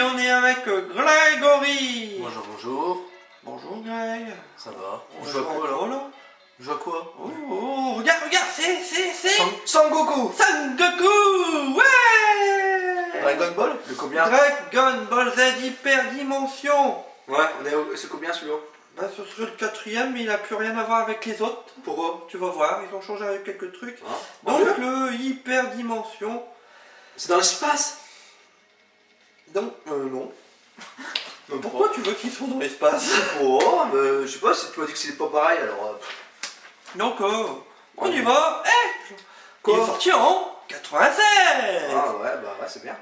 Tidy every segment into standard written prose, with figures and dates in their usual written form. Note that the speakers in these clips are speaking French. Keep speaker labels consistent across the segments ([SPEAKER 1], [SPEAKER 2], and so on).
[SPEAKER 1] on est avec Grégory.
[SPEAKER 2] Bonjour, bonjour.
[SPEAKER 1] Bonjour Greg.
[SPEAKER 2] Ça va?
[SPEAKER 1] On
[SPEAKER 2] joue à quoi là?
[SPEAKER 1] là
[SPEAKER 2] On joue à quoi?
[SPEAKER 1] Oh, regarde, c'est
[SPEAKER 2] Sangoku!
[SPEAKER 1] Sangoku. Ouais.
[SPEAKER 2] Dragon Ball? Le combien?
[SPEAKER 1] Dragon Ball Z Hyperdimension.
[SPEAKER 2] Ouais, c'est combien celui-là?
[SPEAKER 1] Bah, ce serait le quatrième, mais il n'a plus rien à voir avec les autres.
[SPEAKER 2] Pourquoi?
[SPEAKER 1] Tu vas voir, ils ont changé avec quelques trucs.
[SPEAKER 2] Ah,
[SPEAKER 1] Donc le Hyperdimension.
[SPEAKER 2] c'est dans l'espace?
[SPEAKER 1] Donc, non.
[SPEAKER 2] Même
[SPEAKER 1] Pourquoi
[SPEAKER 2] pas.
[SPEAKER 1] tu veux qu'ils soient dans l'espace?
[SPEAKER 2] Oh, je sais pas, tu m'as dit que c'était pas pareil alors.
[SPEAKER 1] Donc, on y va.
[SPEAKER 2] Quoi?
[SPEAKER 1] Il est sorti en 96.
[SPEAKER 2] Ah ouais, bah ouais, c'est bien.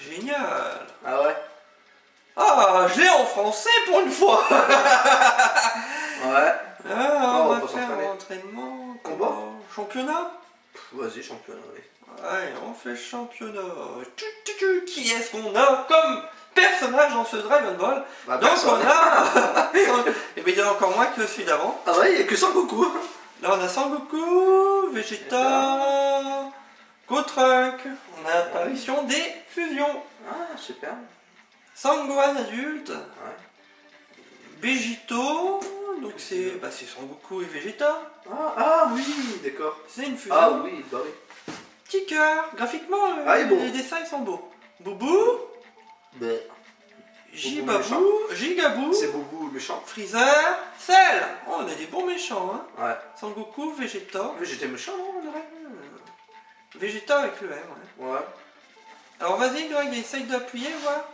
[SPEAKER 1] Génial.
[SPEAKER 2] Ah ouais?
[SPEAKER 1] Ah, je l'ai en français pour une fois.
[SPEAKER 2] Ouais.
[SPEAKER 1] Ah, on
[SPEAKER 2] on
[SPEAKER 1] va
[SPEAKER 2] va
[SPEAKER 1] faire
[SPEAKER 2] s'entraîner.
[SPEAKER 1] un entraînement.
[SPEAKER 2] Combat?
[SPEAKER 1] Championnat?
[SPEAKER 2] Vas-y, championnat, oui.
[SPEAKER 1] Ouais, on fait championnat. Qui est-ce qu'on a comme personnage dans ce Dragon Ball?
[SPEAKER 2] Bah,
[SPEAKER 1] Donc
[SPEAKER 2] personne.
[SPEAKER 1] on a... Et bien il y en a encore moins que celui d'avant.
[SPEAKER 2] Ah ouais, il y a que Sangoku.
[SPEAKER 1] Là on a Sangoku, Vegeta, Gotrunk. On a l'apparition des fusions.
[SPEAKER 2] Ah, super.
[SPEAKER 1] Sangohan adulte,
[SPEAKER 2] Ouais.
[SPEAKER 1] Vegito, donc c'est Sangoku et Vegeta.
[SPEAKER 2] Ah oui, d'accord.
[SPEAKER 1] C'est une fusion.
[SPEAKER 2] Ah oui, bah oui.
[SPEAKER 1] Petit cœur, graphiquement
[SPEAKER 2] Ah, il est beau.
[SPEAKER 1] les dessins ils sont beaux. Boubou, Jibabou, Gigabou,
[SPEAKER 2] C'est Boubou le méchant.
[SPEAKER 1] Freezer, Cell. Oh, on a des bons méchants, hein.
[SPEAKER 2] Ouais.
[SPEAKER 1] Sangoku, Vegeta.
[SPEAKER 2] Mais j'étais méchant, non, on dirait.
[SPEAKER 1] Vegeta avec le M, ouais.
[SPEAKER 2] Ouais.
[SPEAKER 1] Alors vas-y, Greg, essaye d'appuyer, voir.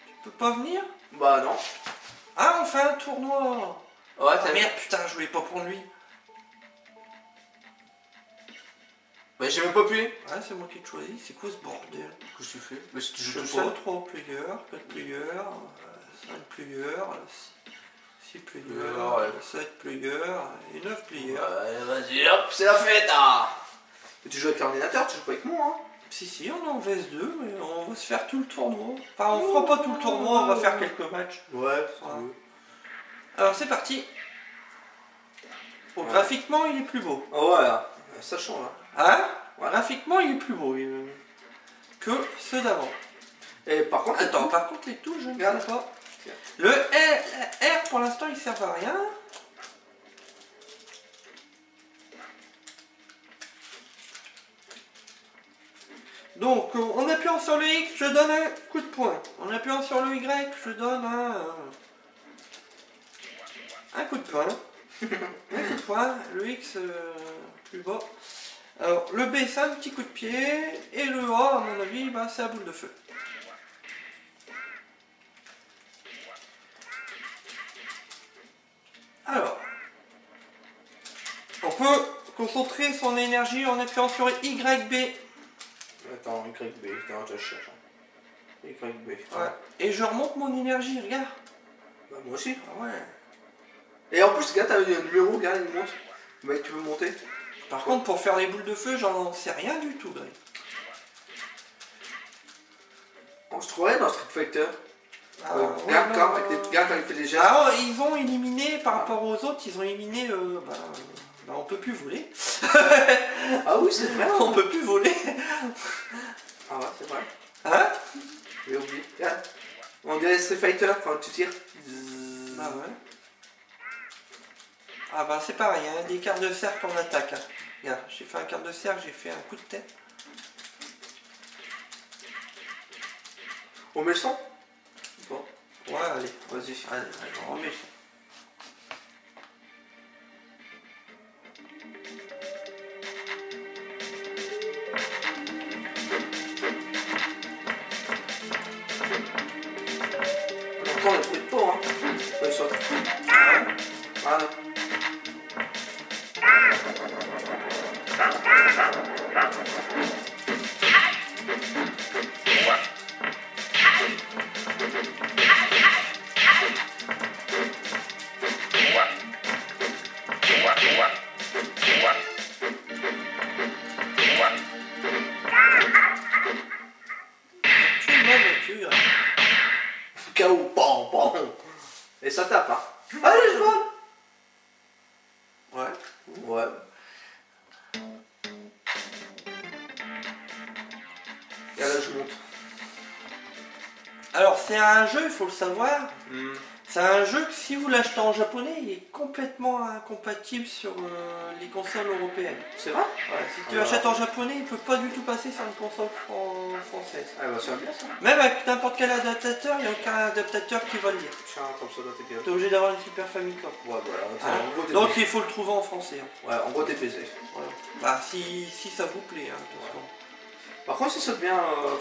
[SPEAKER 1] Tu peux pas venir?
[SPEAKER 2] Bah non.
[SPEAKER 1] Ah, on fait un tournoi.
[SPEAKER 2] Ouais,
[SPEAKER 1] Ah merde, putain, je voulais pas prendre lui.
[SPEAKER 2] Bah j'ai même pas appuyé.
[SPEAKER 1] Ouais, c'est moi qui te choisis. C'est quoi ce bordel?
[SPEAKER 2] Qu'est-ce que tu fais? Mais si tu
[SPEAKER 1] Je
[SPEAKER 2] joues tout
[SPEAKER 1] sais pas,
[SPEAKER 2] seul.
[SPEAKER 1] 3 players, 4 players, 5 players, 6 players,
[SPEAKER 2] Ouais.
[SPEAKER 1] 7 players et 9 players.
[SPEAKER 2] Ouais, vas-y, hop, c'est la fête, ah. Mais tu joues avec l'ordinateur, tu joues pas avec moi, hein.
[SPEAKER 1] Si, on est en VS2, mais on va se faire tout le tournoi. Enfin, on fera pas tout le tournoi, on va faire quelques matchs.
[SPEAKER 2] Ouais,
[SPEAKER 1] Voilà. Alors, c'est parti. Bon,
[SPEAKER 2] Ouais.
[SPEAKER 1] graphiquement, il est plus beau.
[SPEAKER 2] Ah ouais, là. Ça change, hein.
[SPEAKER 1] Hein?
[SPEAKER 2] Ouais.
[SPEAKER 1] Graphiquement, il est plus beau que ceux d'avant.
[SPEAKER 2] Et par contre,
[SPEAKER 1] Attends, par contre, les touches, je ne
[SPEAKER 2] Regarde.
[SPEAKER 1] sais pas. Le R, pour l'instant, il ne sert à rien. Donc, en appuyant sur le X, je donne un coup de poing. En appuyant sur le Y, je donne un coup de poing. Un coup de poing. Le X, plus bas. Alors, le B, c'est un petit coup de pied. Et le A, à mon avis, bah, c'est la boule de feu. Alors, on peut concentrer son énergie en appuyant sur YB.
[SPEAKER 2] attends, YB, attends, je cherche. YB.
[SPEAKER 1] Ouais. Et je remonte mon énergie, regarde.
[SPEAKER 2] Bah moi aussi.
[SPEAKER 1] Ah ouais.
[SPEAKER 2] Et en plus, regarde, t'as un numéro, regarde, il monte. Mec, tu veux monter?
[SPEAKER 1] Par contre, pour faire les boules de feu, j'en sais rien du tout, Greg.
[SPEAKER 2] On se trouverait dans Street Fighter.
[SPEAKER 1] Ah,
[SPEAKER 2] Regarde
[SPEAKER 1] ouais,
[SPEAKER 2] quand,
[SPEAKER 1] non,
[SPEAKER 2] avec les gars, quand il fait des gestes.
[SPEAKER 1] Alors, ils ont éliminé, par rapport aux autres, ils ont éliminé... on peut plus voler.
[SPEAKER 2] Ah oui, c'est vrai.
[SPEAKER 1] On peut plus voler.
[SPEAKER 2] Ah ouais, c'est vrai.
[SPEAKER 1] Hein?
[SPEAKER 2] J'ai oublié. Regarde. On dirait Street Fighter quand tu tires.
[SPEAKER 1] Ah ouais. Ah bah c'est pareil, hein, des quarts de cercle en attaque. Hein. Regarde, j'ai fait un quart de cercle, j'ai fait un coup de tête.
[SPEAKER 2] On met le son? Bon,
[SPEAKER 1] Ouais, allez,
[SPEAKER 2] vas-y.
[SPEAKER 1] allez, on remet le son.
[SPEAKER 2] On entend les bruits de peau, hein. Ouais, ça. Voilà.
[SPEAKER 1] Tu m'as battu, hein.
[SPEAKER 2] KO, bon, bon. Et ça tape, hein. Allez, je vole.
[SPEAKER 1] Ouais.
[SPEAKER 2] Ouais. Et là, je monte.
[SPEAKER 1] Alors c'est un jeu, il faut le savoir.
[SPEAKER 2] Hmm.
[SPEAKER 1] C'est un jeu que si vous l'achetez en japonais, il est complètement incompatible sur les consoles européennes.
[SPEAKER 2] C'est vrai?
[SPEAKER 1] Ouais, si tu l'achètes en japonais, il peut pas du tout passer sur une console française.
[SPEAKER 2] Ah bah c'est bien ça.
[SPEAKER 1] Même avec n'importe quel adaptateur, il n'y a aucun adaptateur qui va le lire.
[SPEAKER 2] Tiens, comme ça doit t'aider.
[SPEAKER 1] T'es obligé d'avoir une Super Famicom.
[SPEAKER 2] Ouais, voilà.
[SPEAKER 1] Hein.
[SPEAKER 2] En gros, t'es
[SPEAKER 1] Donc il faut le trouver en français. Hein.
[SPEAKER 2] Ouais, en gros, t'es baisé.
[SPEAKER 1] Voilà. Bah si ça vous plaît, hein, de toute façon.
[SPEAKER 2] Par contre, si ça bien.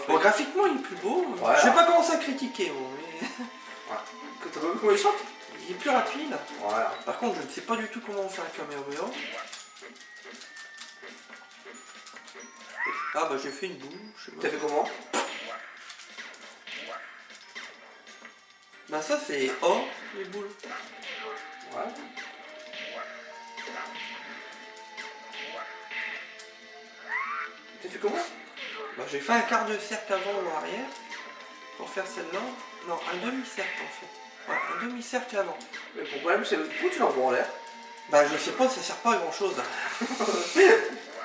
[SPEAKER 1] Bon, graphiquement, il est plus beau.
[SPEAKER 2] Ouais,
[SPEAKER 1] je vais pas commencer à critiquer, bon, mais
[SPEAKER 2] Ouais. T'as pas vu comment il saute?
[SPEAKER 1] il est plus rapide.
[SPEAKER 2] Voilà.
[SPEAKER 1] Par contre, je ne sais pas du tout comment on fait un caméra. Ah bah j'ai fait une boule, je sais pas.
[SPEAKER 2] T'as fait comment?
[SPEAKER 1] Bah ça c'est O, les boules.
[SPEAKER 2] Ouais. T'as fait comment?
[SPEAKER 1] Bah j'ai fait un quart de cercle avant ou arrière pour faire celle-là. Non, un demi-cercle en fait. Ouais, un demi-cercle avant.
[SPEAKER 2] Mais le problème, c'est pourquoi tu l'envoies en l'air?
[SPEAKER 1] Bah je sais pas, ça sert pas à grand chose.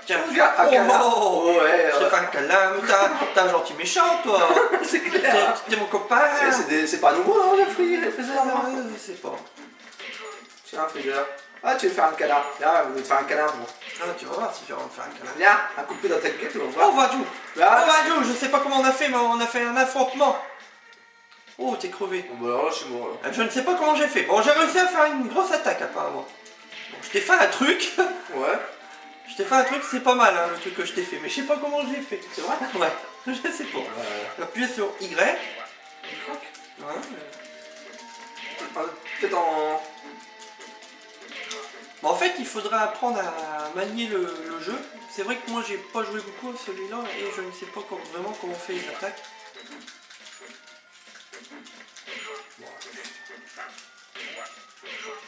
[SPEAKER 1] Tiens,
[SPEAKER 2] Un câlin.
[SPEAKER 1] oh,
[SPEAKER 2] Ouais,
[SPEAKER 1] je te fais un câlin, mais t'es un gentil méchant toi.
[SPEAKER 2] c'est clair.
[SPEAKER 1] T'es mon copain.
[SPEAKER 2] C'est pas nouveau, non, le frigidaire?
[SPEAKER 1] Je sais pas.
[SPEAKER 2] Tiens, un frigidaire. Ah, tu veux faire un câlin? Viens, je vais te faire un câlin, moi.
[SPEAKER 1] Ah, tu vas voir si tu vas me faire un câlin.
[SPEAKER 2] Viens, un coup de pied dans ta gueule, tu vas
[SPEAKER 1] Oh
[SPEAKER 2] voir.
[SPEAKER 1] Vadou.
[SPEAKER 2] Là.
[SPEAKER 1] Oh Vadou, je sais pas comment on a fait, mais on a fait un affrontement. Oh, t'es crevé.
[SPEAKER 2] Bon, bah alors là, je suis mort, là.
[SPEAKER 1] Je ne sais pas comment j'ai fait. Bon, j'ai réussi à faire une grosse attaque apparemment. Bon, je t'ai fait un truc.
[SPEAKER 2] Ouais.
[SPEAKER 1] Je t'ai fait un truc, c'est pas mal hein, le truc que je t'ai fait, mais je sais pas comment j'ai fait.
[SPEAKER 2] C'est vrai?
[SPEAKER 1] Ouais, je sais pas. Appuyez sur Y. Ouais.
[SPEAKER 2] Peut-être en...
[SPEAKER 1] Bon, en fait, il faudra apprendre à manier le jeu. C'est vrai que moi, j'ai pas joué beaucoup à celui-là et je ne sais pas vraiment comment on fait les attaques.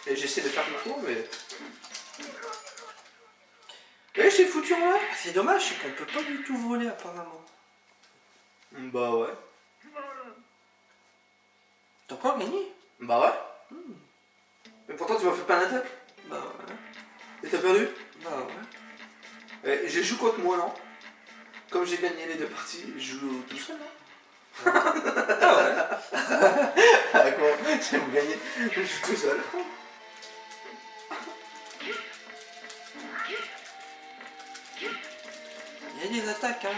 [SPEAKER 2] Et j'essaie de faire le tour, mais... Eh, j'ai foutu en l'air.
[SPEAKER 1] C'est dommage, c'est qu'on peut pas du tout voler apparemment.
[SPEAKER 2] Bah ouais.
[SPEAKER 1] T'as encore gagné?
[SPEAKER 2] Bah ouais. Mais pourtant, tu m'as fait pas d'attaque.
[SPEAKER 1] Bah ouais.
[SPEAKER 2] Et t'as perdu?
[SPEAKER 1] Bah ouais.
[SPEAKER 2] J'ai joué contre moi, non? Comme j'ai gagné les deux parties, je joue tout seul, non?
[SPEAKER 1] Ah ouais.
[SPEAKER 2] Ah quoi? J'ai gagné, je joue tout seul.
[SPEAKER 1] Il y a des attaques, hein.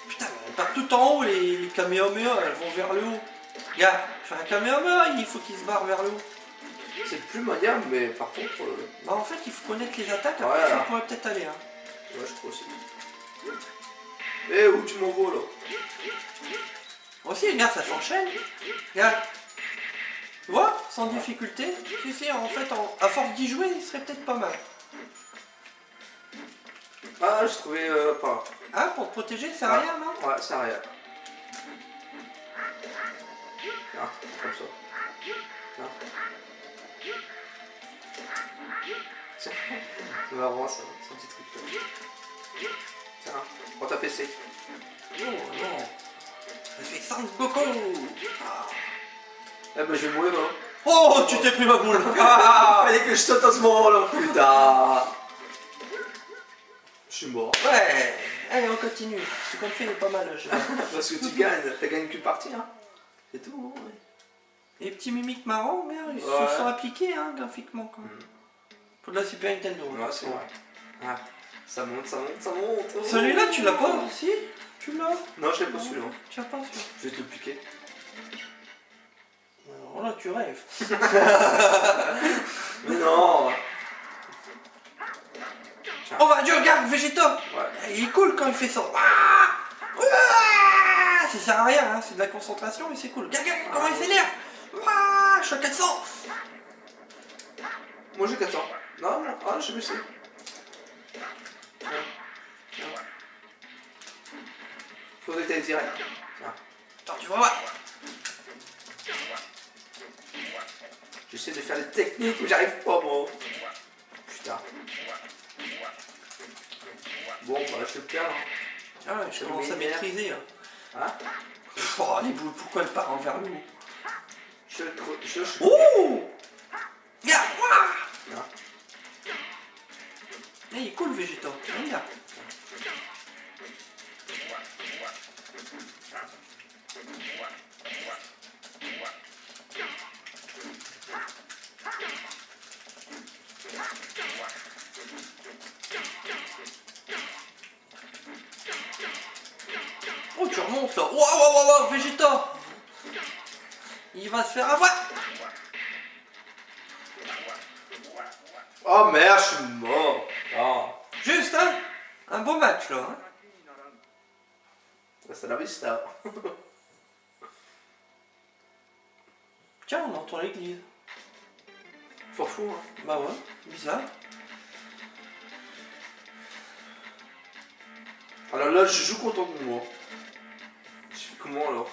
[SPEAKER 1] Putain, on part tout en haut, les Kamehameha, elles vont vers le haut. Regarde, je fais un Kamehameha, il faut qu'il se barre vers le haut.
[SPEAKER 2] C'est plus maniable, mais par contre...
[SPEAKER 1] Bah en fait, il faut connaître les attaques, après
[SPEAKER 2] Ouais,
[SPEAKER 1] ça
[SPEAKER 2] là.
[SPEAKER 1] pourrait peut-être aller, hein.
[SPEAKER 2] Ouais, je crois aussi. Eh, où tu m'envoies, là?
[SPEAKER 1] Moi aussi, regarde, ça s'enchaîne. Regarde. Tu vois, sans difficulté. Si, en fait, à force d'y jouer, il serait peut-être pas mal.
[SPEAKER 2] Ah, j'ai trouvé pas.
[SPEAKER 1] Hein, pour te protéger, c'est
[SPEAKER 2] Ah.
[SPEAKER 1] rien, non?
[SPEAKER 2] Ouais, c'est rien. Ah, comme ça. Ah. Tiens, c'est marrant ça, c'est un petit truc là. Tiens, on t'a fessé.
[SPEAKER 1] Oh non. Ça fait 5 Goku. Ah.
[SPEAKER 2] Eh ben je vais mourir là.
[SPEAKER 1] Oh, tu t'es pris ma boule.
[SPEAKER 2] Ah, fallait que je saute à ce moment-là, putain. Je suis mort.
[SPEAKER 1] Ouais. Allez, on continue. Ce qu'on fait est pas mal, le jeu.
[SPEAKER 2] Parce que tu gagnes, t'as gagné qu'une partie, hein. C'est tout, hein.
[SPEAKER 1] Les petits mimiques marrants, mais ils
[SPEAKER 2] Ouais.
[SPEAKER 1] se sont appliqués, hein, graphiquement, quand même. Pour de la Super Nintendo.
[SPEAKER 2] Ouais, c'est vrai. Ah, ça monte, ça monte, ça monte. Oh.
[SPEAKER 1] Celui-là, tu l'as pas aussi? Tu l'as?
[SPEAKER 2] Non, je l'ai pas celui-là.
[SPEAKER 1] Tu l'as pas celui-là?
[SPEAKER 2] Je vais te le piquer.
[SPEAKER 1] Alors là, tu rêves.
[SPEAKER 2] Mais non.
[SPEAKER 1] Oh bah, Dieu, regarde, Végéto.
[SPEAKER 2] Ouais.
[SPEAKER 1] Il est cool quand il fait ça. Ah ah, ça sert à rien, hein, c'est de la concentration, mais c'est cool. Regarde, regarde comment il s'énerve. Ah, je suis à 400.
[SPEAKER 2] Moi j'ai 400. Non, non, ah, je me sais. Faudrait que t'ailles direct. Tiens.
[SPEAKER 1] Attends, tu vas voir.
[SPEAKER 2] J'essaie de faire des techniques, mais j'arrive pas, moi. Putain. Bon, bah, je te perds.
[SPEAKER 1] Ah ouais, je commence à maîtriser. Là.
[SPEAKER 2] Hein?
[SPEAKER 1] Oh, les boules, pourquoi elles partent vers le haut?
[SPEAKER 2] Je...
[SPEAKER 1] Ouh! Regarde! Ouah!
[SPEAKER 2] Non.
[SPEAKER 1] Eh, il est cool, Végéto. Regarde. Oh, tu remontes là. Waouh, Vegeta. Il va se faire avoir.
[SPEAKER 2] Oh merde, je suis mort. Oh.
[SPEAKER 1] Juste, hein. Un beau match là. Hein.
[SPEAKER 2] C'est la vista.
[SPEAKER 1] Tiens, on entend l'église.
[SPEAKER 2] Fort fou, hein.
[SPEAKER 1] Bah ouais, bizarre.
[SPEAKER 2] Alors là, je joue content de moi. Je fais comment alors?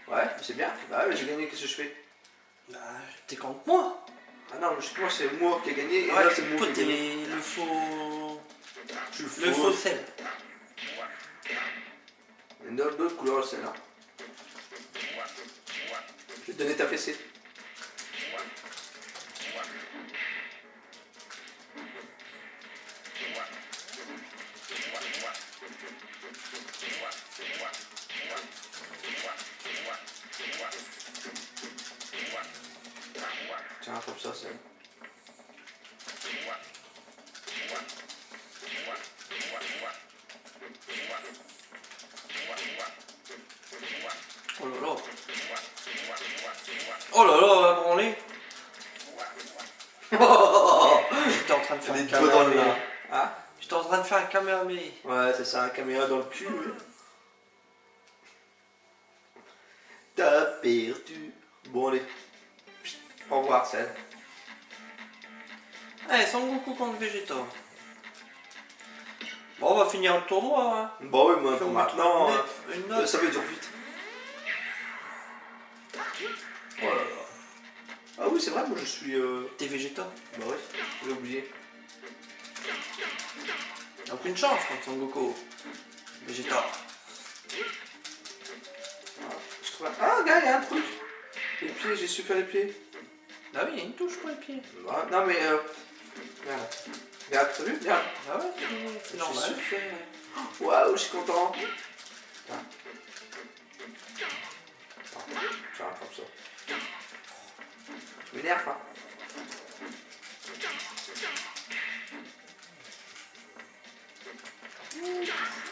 [SPEAKER 2] Ouais, c'est bien. Bah ouais, j'ai gagné, qu'est-ce que je fais?
[SPEAKER 1] Bah, t'es contre moi.
[SPEAKER 2] Ah non, justement, c'est moi qui ai gagné et
[SPEAKER 1] Ouais,
[SPEAKER 2] là, c'est moi
[SPEAKER 1] toi
[SPEAKER 2] qui ai gagné.
[SPEAKER 1] t'es le faux...
[SPEAKER 2] Je suis
[SPEAKER 1] Le faux sel.
[SPEAKER 2] Il y a une autre couleur, celle-là. Je vais te donner ta fessée. Tiens, comme ça, c'est...
[SPEAKER 1] Oh là là. Oh là là, la branlée. J'étais en train de faire un caméra.
[SPEAKER 2] Hein?
[SPEAKER 1] J'étais en train de faire un caméra mais...
[SPEAKER 2] Ouais, c'est ça, un caméra dans le cul. Oui. T'as perdu. Bon, allez. Au revoir, Cell.
[SPEAKER 1] Allez, Son Goku contre Vegeta. Bon, on va finir le tournoi. Hein.
[SPEAKER 2] Bon, oui, moi,
[SPEAKER 1] Puis
[SPEAKER 2] pour
[SPEAKER 1] on
[SPEAKER 2] maintenant,
[SPEAKER 1] met une note.
[SPEAKER 2] ça va durer vite. Oh là là. Ah oui, c'est vrai, moi je suis...
[SPEAKER 1] T'es Vegeta.
[SPEAKER 2] Bah oui, j'ai oublié.
[SPEAKER 1] Aucune chance contre Son Goku. Vegeta.
[SPEAKER 2] Je trouve... Ah, gars, il y a un truc. Les pieds, j'ai su faire les pieds.
[SPEAKER 1] Ah oui, il y a une touche pour les pieds.
[SPEAKER 2] Ah, non, mais... Regarde. Regarde, t'as vu? Regarde.
[SPEAKER 1] Ah ouais, c'est normal.
[SPEAKER 2] J'ai su faire. Waouh, je suis content. Tiens. Tiens, comme ça. Je m'énerve, hein.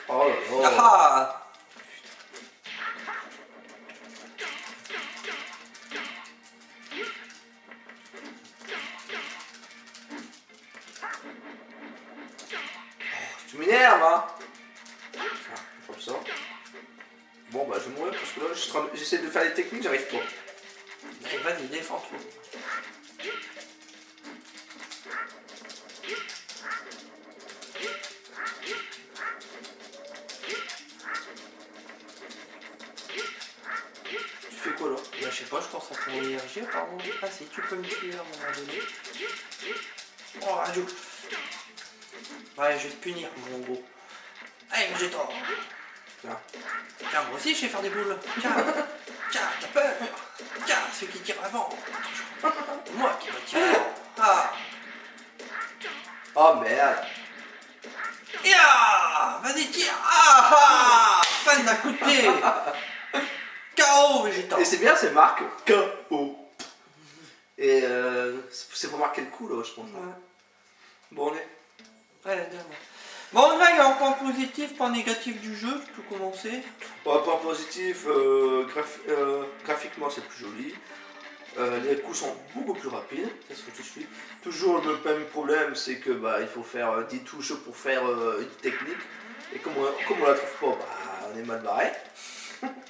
[SPEAKER 2] Oh là là.
[SPEAKER 1] Ah
[SPEAKER 2] Tu m'énerves, hein. Comme ça. Bon, bah, je vais mourir parce que là, j'essaie de faire les techniques, j'arrive pas.
[SPEAKER 1] Allez, vas-y, défends-toi.
[SPEAKER 2] Tu fais quoi là?
[SPEAKER 1] Bah, je sais pas, je pense à ton énergie, pardon. Ah si, tu peux me tuer à un moment donné. Oh, radio. Ouais, je vais te punir, mon gros. Allez, Vegeta.
[SPEAKER 2] Tiens.
[SPEAKER 1] Tiens, moi aussi, je sais faire des boules. Tiens, tiens, t'as peur. Tiens, ceux qui tirent avant. Moi qui vais tirer avant. Ah.
[SPEAKER 2] Oh merde.
[SPEAKER 1] Ya, vas-y, tire. Ah, ah. Fan d'un coup de pied. KO, Vegeta.
[SPEAKER 2] Et c'est bien, c'est marque KO. Et c'est pour marquer le coup là, je pense.
[SPEAKER 1] Ouais.
[SPEAKER 2] Bon, on est.
[SPEAKER 1] Ouais, bien. Bon, là, il y a un point positif, point négatif du jeu, je peux commencer.
[SPEAKER 2] Bon, point positif, graphiquement c'est plus joli. Les coups sont beaucoup plus rapides, ça se fait tout de suite. Toujours le même problème, c'est que bah, il faut faire 10 touches pour faire une technique. Et comme on la trouve pas, bah, on est mal barré.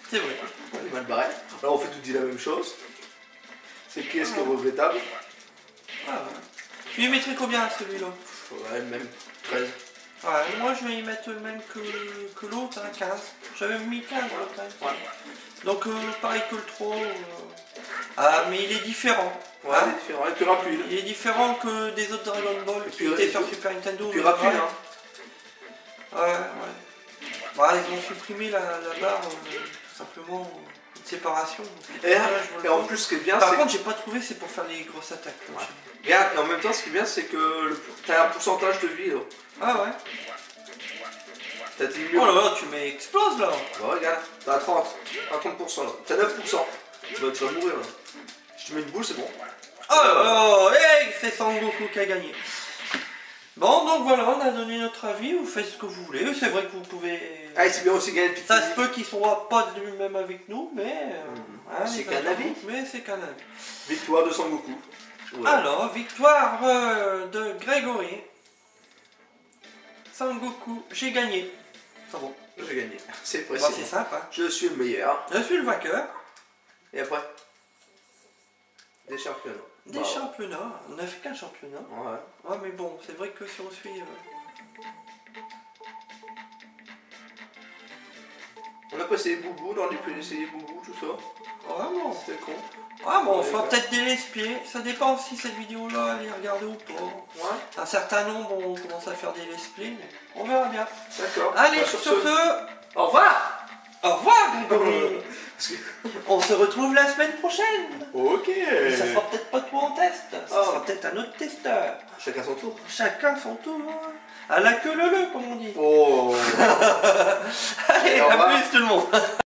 [SPEAKER 1] C'est vrai.
[SPEAKER 2] On est mal barré. Alors on fait tout dit la même chose. C'est qu'est-ce qui est regrettable.
[SPEAKER 1] Ah, ouais. Tu lui mettrais combien à celui-là?
[SPEAKER 2] Ouais, même 13.
[SPEAKER 1] Ouais, moi je vais y mettre le même que l'autre, hein, 15. J'avais mis 15 l'autre. Hein.
[SPEAKER 2] Ouais.
[SPEAKER 1] Donc pareil que le 3. Ah, mais il est différent.
[SPEAKER 2] Ouais,
[SPEAKER 1] Hein,
[SPEAKER 2] il est différent, et plus rapide.
[SPEAKER 1] il est différent que des autres Dragon Ball qui
[SPEAKER 2] puis,
[SPEAKER 1] étaient sur Super Nintendo.
[SPEAKER 2] Plus
[SPEAKER 1] mais
[SPEAKER 2] rapide,
[SPEAKER 1] ouais.
[SPEAKER 2] hein.
[SPEAKER 1] Ouais. Bah, ils ont supprimé la barre, tout simplement, de séparation.
[SPEAKER 2] Et,
[SPEAKER 1] Ouais, je vois le
[SPEAKER 2] et en
[SPEAKER 1] truc.
[SPEAKER 2] plus, ce qui est bien,
[SPEAKER 1] Par
[SPEAKER 2] c'est
[SPEAKER 1] contre, j'ai pas trouvé, c'est pour faire les grosses attaques.
[SPEAKER 2] Ouais. Regarde, et en même temps, ce qui est bien, c'est que t'as un pourcentage de vie là.
[SPEAKER 1] Ah ouais.
[SPEAKER 2] T'as 10 000.
[SPEAKER 1] Oh là là, tu m'exploses là.
[SPEAKER 2] Bah, regarde, t'as 30, t'as 30% là. T'as 9%. Bah, tu vas mourir là. Si tu mets une boule, c'est bon.
[SPEAKER 1] Oh là là, hey, c'est Son Goku qui a gagné. Bon, donc voilà, on a donné notre avis, vous faites ce que vous voulez. C'est vrai que vous pouvez...
[SPEAKER 2] Ah, c'est bien aussi gagner le petit.
[SPEAKER 1] Ça se peut qu'ils ne soient pas du même avec nous, mais... hein,
[SPEAKER 2] C'est
[SPEAKER 1] les
[SPEAKER 2] qu'un
[SPEAKER 1] internautes,
[SPEAKER 2] avis.
[SPEAKER 1] Mais c'est qu'un avis.
[SPEAKER 2] Victoire de Sangoku. Voilà.
[SPEAKER 1] Alors, victoire de Grégory. Sangoku, j'ai gagné. C'est bon.
[SPEAKER 2] J'ai gagné. C'est
[SPEAKER 1] Bah,
[SPEAKER 2] précis.
[SPEAKER 1] c'est simple. Hein.
[SPEAKER 2] Je suis le meilleur.
[SPEAKER 1] Je suis le vainqueur
[SPEAKER 2] Et après des championnats.
[SPEAKER 1] des
[SPEAKER 2] Bah,
[SPEAKER 1] championnats. On n'a fait qu'un championnat.
[SPEAKER 2] ouais.
[SPEAKER 1] Ouais, mais bon, c'est vrai que si on suit...
[SPEAKER 2] On a pas essayé Boubou, on aurait pu essayer Boubou, tout ça.
[SPEAKER 1] Ouais, bon.
[SPEAKER 2] C'était con.
[SPEAKER 1] Ah bon, on
[SPEAKER 2] Ouais,
[SPEAKER 1] fera
[SPEAKER 2] d'accord.
[SPEAKER 1] peut-être des let's-play. Ça dépend si cette vidéo-là, elle est regardée ou pas.
[SPEAKER 2] Ouais,
[SPEAKER 1] Un certain nombre, on commence à faire des let's-play, mais on verra bien.
[SPEAKER 2] d'accord.
[SPEAKER 1] Allez,
[SPEAKER 2] Bah,
[SPEAKER 1] sur ce,
[SPEAKER 2] au revoir.
[SPEAKER 1] au revoir, Grégory.
[SPEAKER 2] Parce que-
[SPEAKER 1] On se retrouve la semaine prochaine.
[SPEAKER 2] Ok.
[SPEAKER 1] Mais ça sera peut-être pas toi en test, ça
[SPEAKER 2] Ah.
[SPEAKER 1] sera peut-être un autre testeur.
[SPEAKER 2] Chacun son tour.
[SPEAKER 1] Chacun son tour. À la queue le, comme on dit.
[SPEAKER 2] Oh.
[SPEAKER 1] Allez,
[SPEAKER 2] Au
[SPEAKER 1] à
[SPEAKER 2] revoir.
[SPEAKER 1] plus tout le monde.